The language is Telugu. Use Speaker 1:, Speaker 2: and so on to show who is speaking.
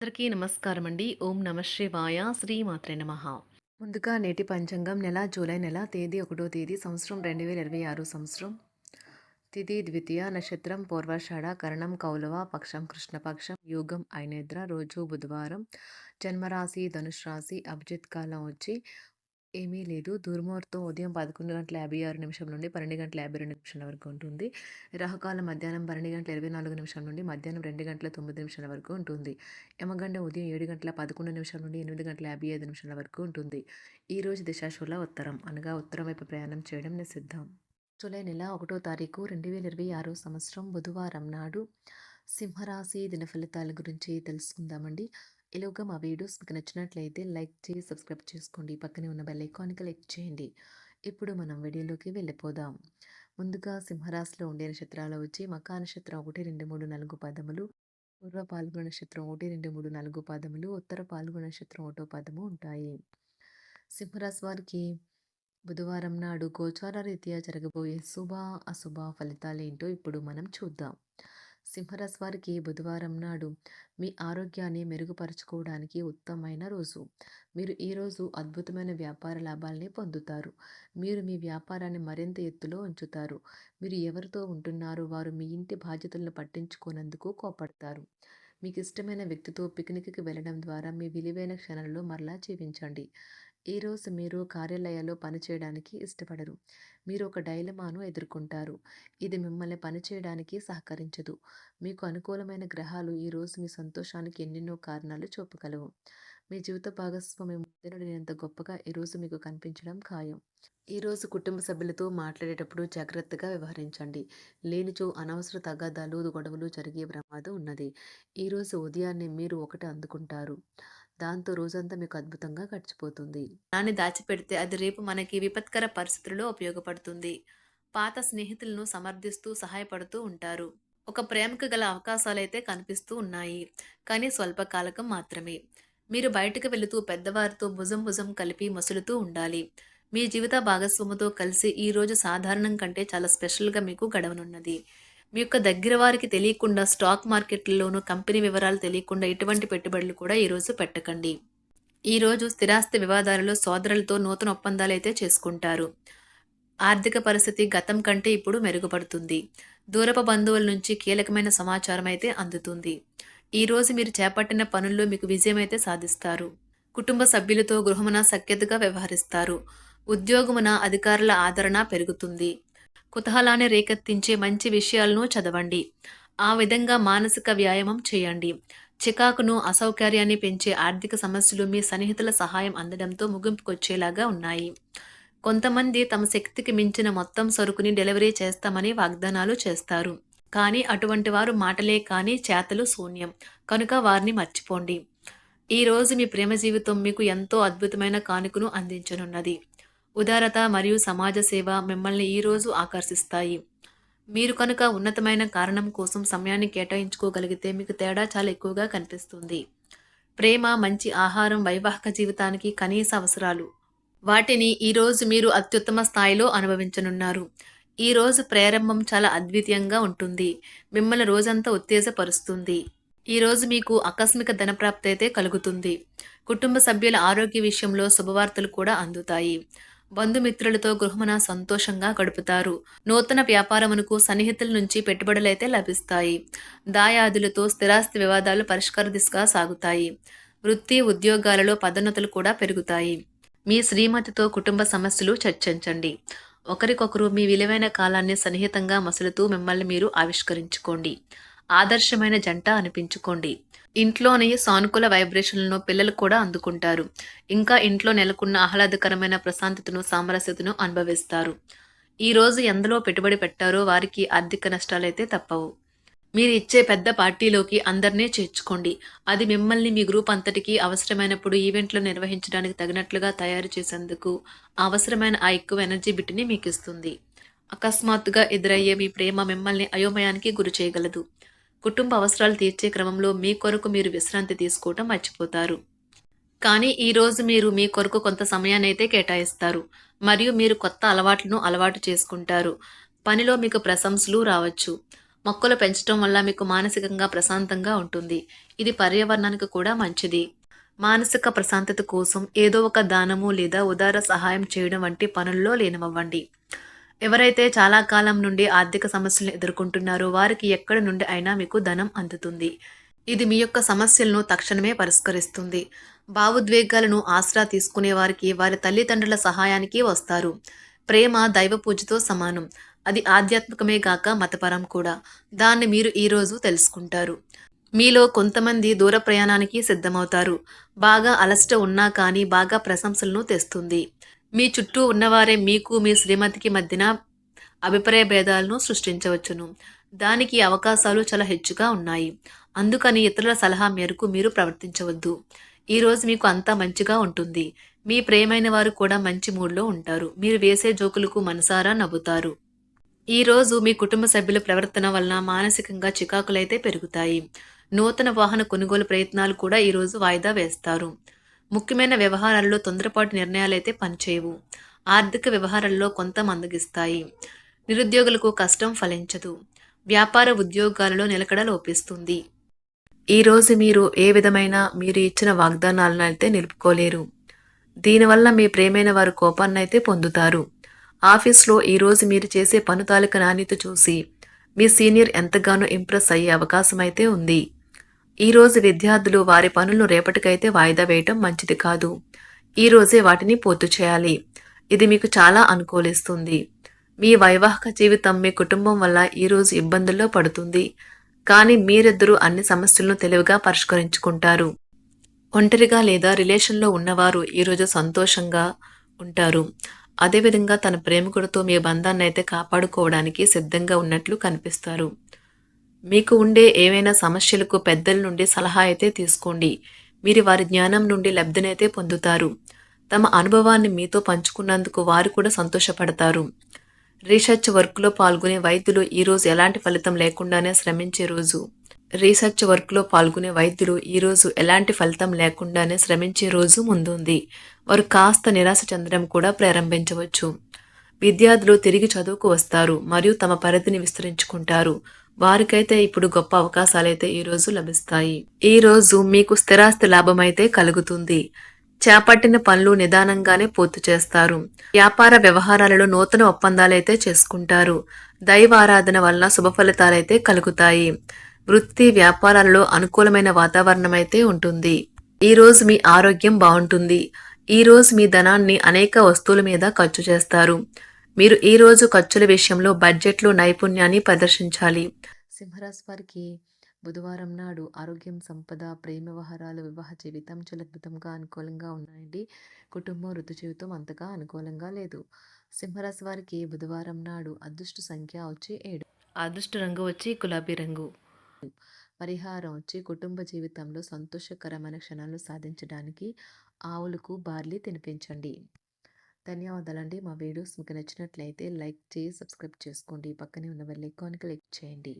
Speaker 1: అందరికీ నమస్కారం అండి. ఓం నమ శివాయ. శ్రీమాత్రే నమః. ముందుగా నేటి పంచాంగం జూలై నెల తేదీ 1వ తేదీ సంవత్సరం 2026 సంవత్సరం. తిథి ద్వితీయ, నక్షత్రం పూర్వాషాఢ, కరణం కౌలవ, పక్షం కృష్ణపక్షం, యోగం ఐనేత్ర, రోజు బుధవారం, జన్మరాశి ధనుష్ రాశి, అభిజిత్ కాలం వచ్చి ఏమీ లేదు. దుర్ముహూర్తం ఉదయం 11:56 నుండి 12:52 వరకు ఉంటుంది. రాహుకాలం మధ్యాహ్నం 12:24 నుండి మధ్యాహ్నం 2:09 వరకు ఉంటుంది. యమగండం ఉదయం 7:11 నుండి 8:55 వరకు ఉంటుంది. ఈరోజు దిశాశూల ఉత్తరం అనగా ఉత్తరం వైపు ప్రయాణం చేయడం నిషిద్ధం. జూలై నెల 1వ తారీఖు 2026 సంవత్సరం బుధవారం నాడు సింహరాశి దిన ఫలితాల గురించి తెలుసుకుందామండి. ఈలోగా మా వీడియోస్ మీకు నచ్చినట్లయితే లైక్ చేసి సబ్స్క్రైబ్ చేసుకోండి. పక్కనే ఉన్న బెల్ ఐకాన్ని క్లిక్ చేయండి. ఇప్పుడు మనం వీడియోలోకి వెళ్ళిపోదాం. ముందుగా సింహరాశిలో ఉండే నక్షత్రాలు వచ్చి మకా నక్షత్రం 1, 2, 3, 4 పదములు, పూర్వ పాల్గొన నక్షత్రం 1, 2, 3, 4 పదములు, ఉత్తర పాల్గొన నక్షత్రం 1వ పదము ఉంటాయి. సింహరాశి వారికి బుధవారం నాడు గోచార రీత్యా జరగబోయే శుభ అశుభ ఫలితాలేంటో ఇప్పుడు మనం చూద్దాం. సింహరాశి వారికి బుధవారం నాడు మీ ఆరోగ్యాన్ని మెరుగుపరచుకోవడానికి ఉత్తమమైన రోజు. మీరు ఈరోజు అద్భుతమైన వ్యాపార లాభాలని పొందుతారు. మీరు మీ వ్యాపారాన్ని మరింత ఎత్తులో ఉంచుతారు. మీరు ఎవరితో ఉంటున్నారో వారు మీ ఇంటి బాధ్యతలను పట్టించుకోనందుకు కోపడతారు. మీకు ఇష్టమైన వ్యక్తితో పిక్నిక్కి వెళ్ళడం ద్వారా మీ విలువైన క్షణాలలో మరలా జీవించండి. ఈరోజు మీరు కార్యాలయాల్లో పనిచేయడానికి ఇష్టపడరు. మీరు ఒక డైలమాను ఎదుర్కొంటారు. ఇది మిమ్మల్ని పనిచేయడానికి సహకరించదు. మీకు అనుకూలమైన గ్రహాలు ఈరోజు మీ సంతోషానికి ఎన్నెన్నో కారణాలు చూపగలవు. మీ జీవిత భాగస్వామి ముందడుగినంత గొప్పగా ఈరోజు మీకు కనిపించడం ఖాయం. ఈరోజు కుటుంబ సభ్యులతో మాట్లాడేటప్పుడు జాగ్రత్తగా వ్యవహరించండి. లేనిచో అనవసర తగాదాలు, గొడవలు జరిగే ప్రమాదం ఉన్నది. ఈరోజు ఉదయాన్నే మీరు ఒకటి అందుకుంటారు. దాంతో రోజంతా మీకు అద్భుతంగా గడిచిపోతుంది. దాన్ని దాచిపెడితే అది రేపు మనకి విపత్కర పరిస్థితుల్లో ఉపయోగపడుతుంది. పాత స్నేహితులను సమర్థిస్తూ సహాయపడుతూ ఉంటారు. ఒక ప్రేమకు గల అవకాశాలైతే కనిపిస్తూ ఉన్నాయి. కానీ స్వల్పకాలకం మాత్రమే. మీరు బయటకు వెళుతూ పెద్దవారితో భుజం భుజం కలిపి మసులుతూ ఉండాలి. మీ జీవిత భాగస్వామితో కలిసి ఈ రోజు సాధారణం కంటే చాలా స్పెషల్గా మీకు గడవనున్నది. మీ యొక్క దగ్గర వారికి తెలియకుండా స్టాక్ మార్కెట్లలోనూ కంపెనీ వివరాలు తెలియకుండా ఎటువంటి పెట్టుబడులు కూడా ఈరోజు పెట్టకండి. ఈరోజు స్థిరాస్తి వివాదాలలో సోదరులతో నూతన ఒప్పందాలు అయితే చేసుకుంటారు. ఆర్థిక పరిస్థితి గతం కంటే ఇప్పుడు మెరుగుపడుతుంది. దూరపు బంధువుల నుంచి కీలకమైన సమాచారం అయితే అందుతుంది. ఈరోజు మీరు చేపట్టిన పనుల్లో మీకు విజయం అయితే సాధిస్తారు. కుటుంబ సభ్యులతో గృహమున సఖ్యతగా వ్యవహరిస్తారు. ఉద్యోగమున అధికారుల ఆదరణ పెరుగుతుంది. కుతూహలాన్ని రేకెత్తించే మంచి విషయాలను చదవండి. ఆ విధంగా మానసిక వ్యాయామం చేయండి. చికాకును, అసౌకర్యాన్ని పెంచే ఆర్థిక సమస్యలు మీ సన్నిహితుల సహాయం అందడంతో ముగింపుకొచ్చేలాగా ఉన్నాయి. కొంతమంది తమ శక్తికి మించిన మొత్తం సరుకుని డెలివరీ చేస్తామని వాగ్దానాలు చేస్తారు. కానీ అటువంటి వారు మాటలే కానీ చేతలు శూన్యం. కనుక వారిని మర్చిపోండి. ఈరోజు మీ ప్రేమ జీవితం మీకు ఎంతో అద్భుతమైన కానుకను అందించనున్నది. ఉదారత మరియు సమాజ సేవ మిమ్మల్ని ఈరోజు ఆకర్షిస్తాయి. మీరు కనుక ఉన్నతమైన కారణం కోసం సమయాన్ని కేటాయించుకోగలిగితే మీకు తేడా చాలా ఎక్కువగా కనిపిస్తుంది. ప్రేమ, మంచి ఆహారం వైవాహిక జీవితానికి కనీస అవసరాలు. వాటిని ఈరోజు మీరు అత్యుత్తమ స్థాయిలో అనుభవించనున్నారు. ఈరోజు ప్రారంభం చాలా అద్వితీయంగా ఉంటుంది. మిమ్మల్ని రోజంతా ఉత్తేజపరుస్తుంది. ఈరోజు మీకు ఆకస్మిక ధనప్రాప్తి అయితే కలుగుతుంది. కుటుంబ సభ్యుల ఆరోగ్య విషయంలో శుభవార్తలు కూడా అందుతాయి. బంధుమిత్రులతో గృహమున సంతోషంగా గడుపుతారు. నూతన వ్యాపారమునకు సన్నిహితుల నుంచి పెట్టుబడులైతే లభిస్తాయి. దాయాదులతో స్థిరాస్తి వివాదాలు పరిష్కార దిశగా సాగుతాయి. వృత్తి, ఉద్యోగాలలో పదోన్నతులు కూడా పెరుగుతాయి. మీ శ్రీమతితో కుటుంబ సమస్యలు చర్చించండి. ఒకరికొకరు మీ విలువైన కాలాన్ని సన్నిహితంగా మసులుతూ మిమ్మల్ని మీరు ఆవిష్కరించుకోండి. ఆదర్శమైన జంట అనిపించుకోండి. ఇంట్లోని సానుకూల వైబ్రేషన్లను పిల్లలు కూడా అందుకుంటారు. ఇంకా ఇంట్లో నెలకొన్న ఆహ్లాదకరమైన ప్రశాంతతను, సామరస్యతను అనుభవిస్తారు. ఈరోజు ఎందులో పెట్టుబడి పెట్టారో వారికి ఆర్థిక నష్టాలైతే తప్పవు. మీరు ఇచ్చే పెద్ద పార్టీలోకి అందరినీ చేర్చుకోండి. అది మిమ్మల్ని మీ గ్రూప్ అంతటికీ అవసరమైనప్పుడు ఈవెంట్లు నిర్వహించడానికి తగినట్లుగా తయారు చేసేందుకు అవసరమైన ఆ ఎక్కువ ఎనర్జీ బిట్ని మీకు ఇస్తుంది. అకస్మాత్తుగా ఎదురయ్యే మీ ప్రేమ మిమ్మల్ని అయోమయానికి గురి చేయగలదు. కుటుంబ అవసరాలు తీర్చే క్రమంలో మీ కొరకు మీరు విశ్రాంతి తీసుకోవటం మర్చిపోతారు. కానీ ఈరోజు మీరు మీ కొరకు కొంత సమయాన్ని అయితే కేటాయిస్తారు. మరియు మీరు కొత్త అలవాట్లను అలవాటు చేసుకుంటారు. పనిలో మీకు ప్రశంసలు రావచ్చు. మొక్కలు పెంచడం వల్ల మీకు మానసికంగా ప్రశాంతంగా ఉంటుంది. ఇది పర్యావరణానికి కూడా మంచిది. మానసిక ప్రశాంతత కోసం ఏదో ఒక దానము లేదా ఉదార సహాయం చేయడం వంటి పనుల్లో లీనమవ్వండి. ఎవరైతే చాలా కాలం నుండి ఆర్థిక సమస్యలను ఎదుర్కొంటున్నారో వారికి ఎక్కడి నుండి అయినా మీకు ధనం అందుతుంది. ఇది మీ యొక్క సమస్యలను తక్షణమే పరిష్కరిస్తుంది. భావోద్వేగాలను ఆసరా తీసుకునే వారికి వారి తల్లిదండ్రుల సహాయానికి వస్తారు. ప్రేమ దైవ పూజతో సమానం. అది ఆధ్యాత్మికమే గాక మతపరం కూడా. దాన్ని మీరు ఈరోజు తెలుసుకుంటారు. మీలో కొంతమంది దూర ప్రయాణానికి సిద్ధమవుతారు. బాగా అలసట ఉన్నా కానీ బాగా ప్రశంసలను తెస్తుంది. మీ చుట్టూ ఉన్నవారే మీకు మీ శ్రీమతికి మధ్యన అభిప్రాయ భేదాలను సృష్టించవచ్చును. దానికి అవకాశాలు చాలా హెచ్చుగా ఉన్నాయి. అందుకని ఇతరుల సలహా మేరకు మీరు ప్రవర్తించవద్దు. ఈరోజు మీకు అంతా మంచిగా ఉంటుంది. మీ ప్రియమైన వారు కూడా మంచి మూడ్లో ఉంటారు. మీరు వేసే జోకులకు మనసారా నవ్వుతారు. ఈరోజు మీ కుటుంబ సభ్యుల ప్రవర్తన వలన మానసికంగా చికాకులైతే పెరుగుతాయి. నూతన వాహన కొనుగోలు ప్రయత్నాలు కూడా ఈరోజు వాయిదా వేస్తారు. ముఖ్యమైన వ్యవహారాల్లో తొందరపాటు నిర్ణయాలైతే పనిచేయవు. ఆర్థిక వ్యవహారాల్లో కొంత మందగిస్తాయి. నిరుద్యోగులకు కష్టం ఫలించదు. వ్యాపార ఉద్యోగాలలో నిలకడ లోపిస్తుంది. ఈరోజు మీరు ఏ విధమైన మీరు ఇచ్చిన వాగ్దానాలను అయితే నిలుపుకోలేరు. దీనివల్ల మీ ప్రేమైన వారు కోపాన్నైతే పొందుతారు. ఆఫీస్లో ఈరోజు మీరు చేసే పను తాలూక నాణ్యత చూసి మీ సీనియర్ ఎంతగానో ఇంప్రెస్ అయ్యే అవకాశం అయితే ఉంది. ఈరోజు విద్యార్థులు వారి పనులను రేపటికైతే వాయిదా వేయటం మంచిది కాదు. ఈరోజే వాటిని పూర్తి చేయాలి. ఇది మీకు చాలా అనుకూలిస్తుంది. మీ వైవాహిక జీవితం మీ కుటుంబం వల్ల ఈరోజు ఇబ్బందుల్లో పడుతుంది. కానీ మీరిద్దరూ అన్ని సమస్యలను తెలివిగా పరిష్కరించుకుంటారు. ఒంటరిగా లేదా రిలేషన్లో ఉన్నవారు ఈరోజు సంతోషంగా ఉంటారు. అదేవిధంగా తన ప్రేమికుడితో మీ బంధాన్ని అయితే కాపాడుకోవడానికి సిద్ధంగా ఉన్నట్లు కనిపిస్తారు. మీకు ఉండే ఏవైనా సమస్యలకు పెద్దల నుండి సలహా అయితే తీసుకోండి. మీరు వారి జ్ఞానం నుండి లబ్ధినైతే పొందుతారు. తమ అనుభవాన్ని మీతో పంచుకున్నందుకు వారు కూడా సంతోషపడతారు. రీసెర్చ్ వర్క్లో పాల్గొనే వైద్యులు ఈరోజు ఎలాంటి ఫలితం లేకుండానే శ్రమించే రోజు. రీసెర్చ్ వర్క్లో పాల్గొనే వైద్యులు ఈరోజు ఎలాంటి ఫలితం లేకుండానే శ్రమించే రోజు ముందుంది. వారు కాస్త నిరాశ చెందడం కూడా ప్రారంభించవచ్చు. విద్యార్థులు తిరిగి చదువుకు వస్తారు మరియు తమ పరిధిని విస్తరించుకుంటారు. వారికైతే ఇప్పుడు గొప్ప అవకాశాలైతే ఈరోజు లభిస్తాయి. ఈరోజు మీకు స్థిరాస్తి లాభమైతే కలుగుతుంది. చేపట్టిన పనులు నిదానంగానే పూర్తి చేస్తారు. వ్యాపార వ్యవహారాలలో నూతన ఒప్పందాలైతే చేసుకుంటారు. దైవ ఆరాధన వలన శుభ ఫలితాలైతే కలుగుతాయి. వృత్తి వ్యాపారాలలో అనుకూలమైన వాతావరణం అయితే ఉంటుంది. ఈరోజు మీ ఆరోగ్యం బాగుంటుంది. ఈరోజు మీ ధనాన్ని అనేక వస్తువుల మీద ఖర్చు చేస్తారు. మీరు ఈరోజు ఖర్చుల విషయంలో బడ్జెట్లో నైపుణ్యాన్ని ప్రదర్శించాలి. సింహరాశి వారికి బుధవారం నాడు ఆరోగ్యం, సంపద, ప్రేమ వ్యవహారాలు, వివాహ జీవితం చాలా అద్భుతంగా అనుకూలంగా ఉన్నాయండి. కుటుంబం, వృత్తి జీవితం అంతగా అనుకూలంగా లేదు. సింహరాశి వారికి బుధవారం నాడు అదృష్ట సంఖ్య వచ్చి 7. అదృష్ట రంగు వచ్చి గులాబీ రంగు. పరిహారం వచ్చి కుటుంబ జీవితంలో సంతోషకరమైన క్షణాలను సాధించడానికి ఆవులకు బార్లీ తినిపించండి. ధన్యవాదాలండి. మా వీడియోస్ మీకు నచ్చినట్లయితే లైక్ చేసి సబ్స్క్రైబ్ చేసుకోండి. పక్కనే ఉన్న బెల్ ఐకాన్కి క్లిక్ చేయండి.